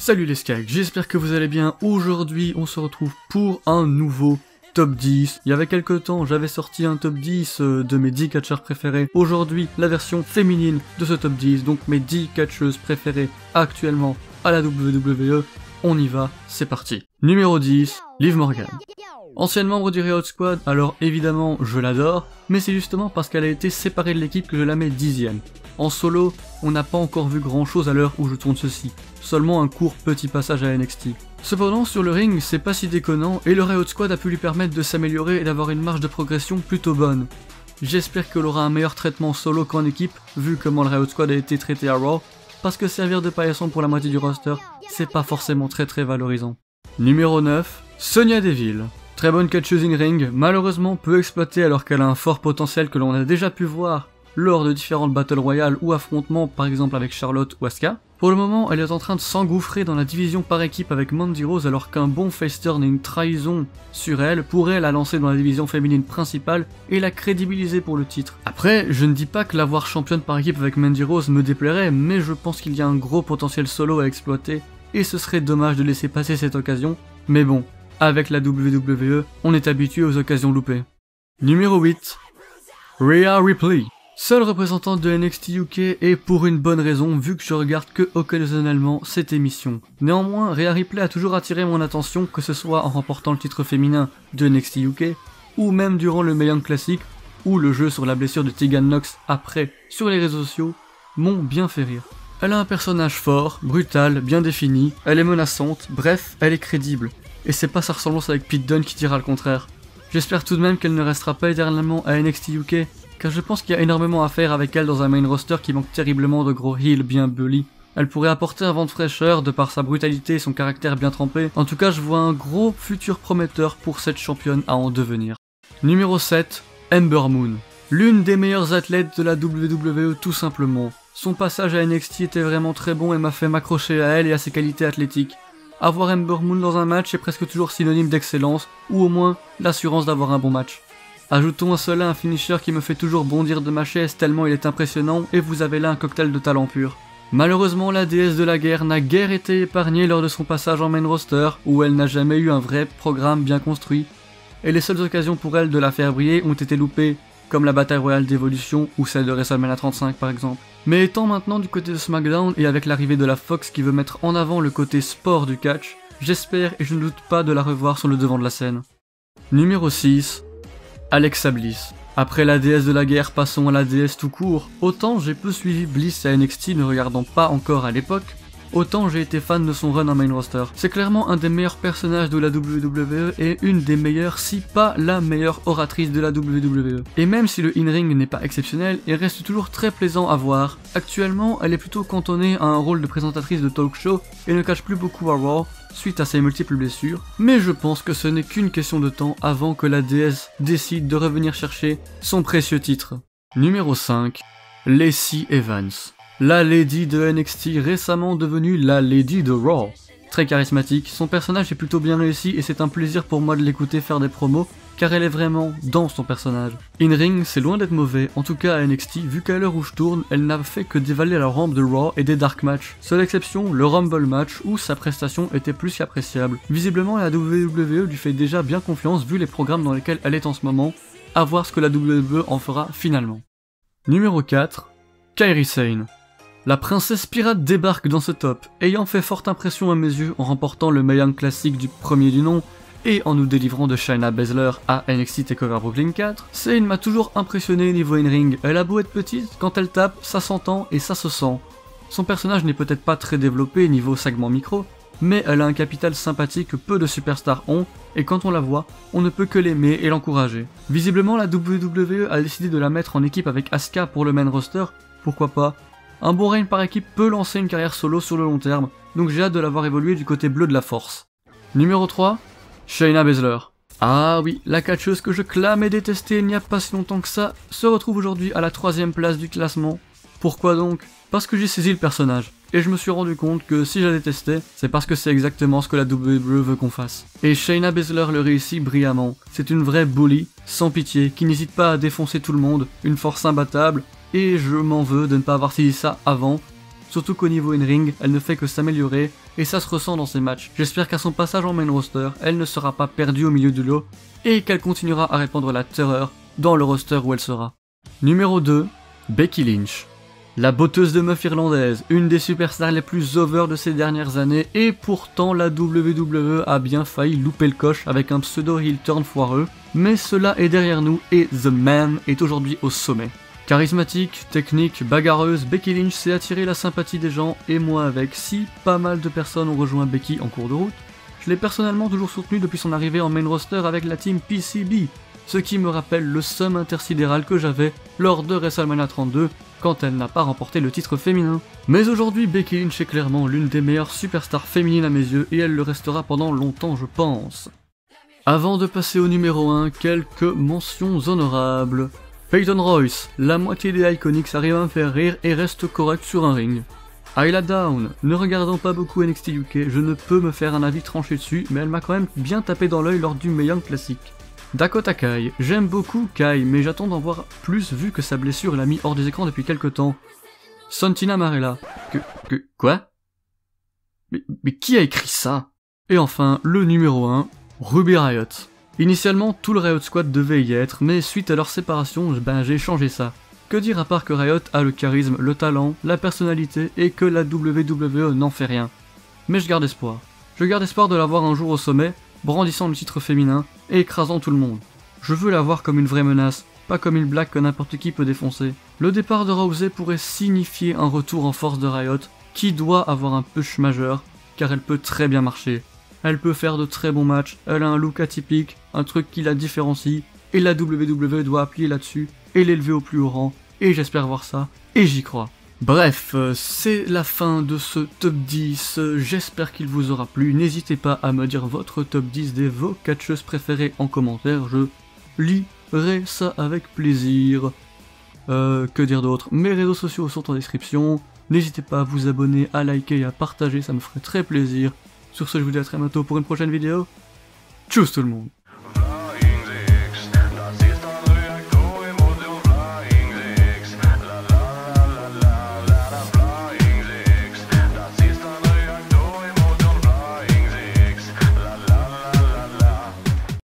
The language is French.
Salut les Skags, j'espère que vous allez bien. Aujourd'hui, on se retrouve pour un nouveau top 10. Il y avait quelques temps, j'avais sorti un top 10 de mes 10 catcheurs préférés. Aujourd'hui, la version féminine de ce top 10, donc mes 10 catcheuses préférées actuellement à la WWE. On y va, c'est parti. Numéro 10, Liv Morgan. Ancienne membre du Riot Squad, alors évidemment je l'adore, mais c'est justement parce qu'elle a été séparée de l'équipe que je la mets 10ème. En solo, on n'a pas encore vu grand chose à l'heure où je tourne ceci, seulement un court petit passage à NXT. Cependant sur le ring c'est pas si déconnant et le Riot Squad a pu lui permettre de s'améliorer et d'avoir une marge de progression plutôt bonne. J'espère qu'elle aura un meilleur traitement solo qu'en équipe, vu comment le Riot Squad a été traité à Raw, parce que servir de paillasson pour la moitié du roster, c'est pas forcément très valorisant. Numéro 9, Sonya Deville. Très bonne catcheuse in-ring, malheureusement peu exploitée alors qu'elle a un fort potentiel que l'on a déjà pu voir lors de différentes Battle Royale ou affrontements par exemple avec Charlotte ou Asuka. Pour le moment, elle est en train de s'engouffrer dans la division par équipe avec Mandy Rose alors qu'un bon face turn et une trahison sur elle pourrait la lancer dans la division féminine principale et la crédibiliser pour le titre. Après, je ne dis pas que l'avoir championne par équipe avec Mandy Rose me déplairait, mais je pense qu'il y a un gros potentiel solo à exploiter et ce serait dommage de laisser passer cette occasion, mais bon, avec la WWE, on est habitué aux occasions loupées. Numéro 8, Rhea Ripley. Seule représentante de NXT UK et pour une bonne raison vu que je regarde que occasionnellement cette émission. Néanmoins, Rhea Ripley a toujours attiré mon attention que ce soit en remportant le titre féminin de NXT UK ou même durant le Mae Young Classic ou le jeu sur la blessure de Tegan Nox après sur les réseaux sociaux m'ont bien fait rire. Elle a un personnage fort, brutal, bien défini, elle est menaçante, bref, elle est crédible. Et c'est pas sa ressemblance avec Pete Dunne qui dira le contraire. J'espère tout de même qu'elle ne restera pas éternellement à NXT UK, car je pense qu'il y a énormément à faire avec elle dans un main roster qui manque terriblement de gros heels bien bully. Elle pourrait apporter un vent de fraîcheur de par sa brutalité et son caractère bien trempé. En tout cas, je vois un gros futur prometteur pour cette championne à en devenir. Numéro 7, Ember Moon. L'une des meilleures athlètes de la WWE tout simplement. Son passage à NXT était vraiment très bon et m'a fait m'accrocher à elle et à ses qualités athlétiques. Avoir Ember Moon dans un match est presque toujours synonyme d'excellence, ou au moins l'assurance d'avoir un bon match. Ajoutons à cela un finisher qui me fait toujours bondir de ma chaise tellement il est impressionnant et vous avez là un cocktail de talent pur. Malheureusement la déesse de la guerre n'a guère été épargnée lors de son passage en main roster, où elle n'a jamais eu un vrai programme bien construit, et les seules occasions pour elle de la faire briller ont été loupées, comme la bataille royale d'Evolution ou celle de WrestleMania 35 par exemple. Mais étant maintenant du côté de SmackDown et avec l'arrivée de la Fox qui veut mettre en avant le côté sport du catch, j'espère et je ne doute pas de la revoir sur le devant de la scène. Numéro 6, Alexa Bliss. Après la déesse de la guerre, passons à la déesse tout court. Autant j'ai peu suivi Bliss à NXT ne regardant pas encore à l'époque, autant j'ai été fan de son run en main roster. C'est clairement un des meilleurs personnages de la WWE et une des meilleures, si pas la meilleure oratrice de la WWE. Et même si le in-ring n'est pas exceptionnel, il reste toujours très plaisant à voir. Actuellement, elle est plutôt cantonnée à un rôle de présentatrice de talk show et ne cache plus beaucoup à Raw, suite à ses multiples blessures, mais je pense que ce n'est qu'une question de temps avant que la déesse décide de revenir chercher son précieux titre. Numéro 5, Lacey Evans. La Lady de NXT récemment devenue la Lady de Raw. Très charismatique, son personnage est plutôt bien réussi et c'est un plaisir pour moi de l'écouter faire des promos, car elle est vraiment dans son personnage. In-ring, c'est loin d'être mauvais, en tout cas à NXT, vu qu'à l'heure où je tourne, elle n'a fait que dévaler la rampe de Raw et des Dark Match. Seule exception, le Rumble Match, où sa prestation était plus qu'appréciable. Visiblement, la WWE lui fait déjà bien confiance vu les programmes dans lesquels elle est en ce moment, à voir ce que la WWE en fera finalement. Numéro 4, Kairi Sane. La princesse pirate débarque dans ce top, ayant fait forte impression à mes yeux en remportant le Mae Young Classic du premier du nom, et en nous délivrant de Shayna Baszler à NXT TakeOver Brooklyn 4, Sane m'a toujours impressionné niveau in-ring. Elle a beau être petite, quand elle tape, ça s'entend et ça se sent. Son personnage n'est peut-être pas très développé niveau segment micro, mais elle a un capital sympathique que peu de superstars ont, et quand on la voit, on ne peut que l'aimer et l'encourager. Visiblement la WWE a décidé de la mettre en équipe avec Asuka pour le main roster, pourquoi pas. Un bon règne par équipe peut lancer une carrière solo sur le long terme, donc j'ai hâte de la voir évoluer du côté bleu de la force. Numéro 3, Shayna Baszler. Ah oui, la catcheuse que je clame et détestais il n'y a pas si longtemps que ça, se retrouve aujourd'hui à la 3ème place du classement. Pourquoi donc? Parce que j'ai saisi le personnage, et je me suis rendu compte que si je la détestais, c'est parce que c'est exactement ce que la WWE veut qu'on fasse. Et Shayna Baszler le réussit brillamment. C'est une vraie bully, sans pitié, qui n'hésite pas à défoncer tout le monde, une force imbattable, et je m'en veux de ne pas avoir saisi ça avant, surtout qu'au niveau in-ring, elle ne fait que s'améliorer, et ça se ressent dans ses matchs. J'espère qu'à son passage en main roster, elle ne sera pas perdue au milieu du lot, et qu'elle continuera à répandre la terreur dans le roster où elle sera. Numéro 2, Becky Lynch. La botteuse de meuf irlandaise, une des superstars les plus over de ces dernières années, et pourtant la WWE a bien failli louper le coche avec un pseudo heel turn foireux, mais cela est derrière nous et The Man est aujourd'hui au sommet. Charismatique, technique, bagarreuse, Becky Lynch sait attirer la sympathie des gens, et moi avec. Si pas mal de personnes ont rejoint Becky en cours de route, je l'ai personnellement toujours soutenu depuis son arrivée en main roster avec la team PCB, ce qui me rappelle le somme intersidéral que j'avais lors de WrestleMania 32, quand elle n'a pas remporté le titre féminin. Mais aujourd'hui, Becky Lynch est clairement l'une des meilleures superstars féminines à mes yeux, et elle le restera pendant longtemps je pense. Avant de passer au numéro 1, quelques mentions honorables. Peyton Royce, la moitié des Iconics arrive à me faire rire et reste correct sur un ring. Ayla Dawn, ne regardant pas beaucoup NXT UK, je ne peux me faire un avis tranché dessus, mais elle m'a quand même bien tapé dans l'œil lors du Mae Young Classic. Dakota Kai, j'aime beaucoup Kai, mais j'attends d'en voir plus vu que sa blessure l'a mis hors des écrans depuis quelques temps. Santina Marella, quoi? Mais qui a écrit ça? Et enfin, le numéro 1, Ruby Riott. Initialement, tout le Riott Squad devait y être, mais suite à leur séparation, j'ai changé ça. Que dire à part que Riott a le charisme, le talent, la personnalité, et que la WWE n'en fait rien. Mais je garde espoir. Je garde espoir de la voir un jour au sommet, brandissant le titre féminin et écrasant tout le monde. Je veux la voir comme une vraie menace, pas comme une blague que n'importe qui peut défoncer. Le départ de Rousey pourrait signifier un retour en force de Riott, qui doit avoir un push majeur, car elle peut très bien marcher. Elle peut faire de très bons matchs, elle a un look atypique, un truc qui la différencie, et la WWE doit appuyer là-dessus, et l'élever au plus haut rang, et j'espère voir ça, et j'y crois. Bref, c'est la fin de ce top 10, j'espère qu'il vous aura plu, n'hésitez pas à me dire votre top 10 des vos catcheuses préférées en commentaire, je lirai ça avec plaisir. Que dire d'autre? Mes réseaux sociaux sont en description, n'hésitez pas à vous abonner, à liker et à partager, ça me ferait très plaisir. Sur ce, je vous dis à très bientôt pour une prochaine vidéo, tchuss tout le monde.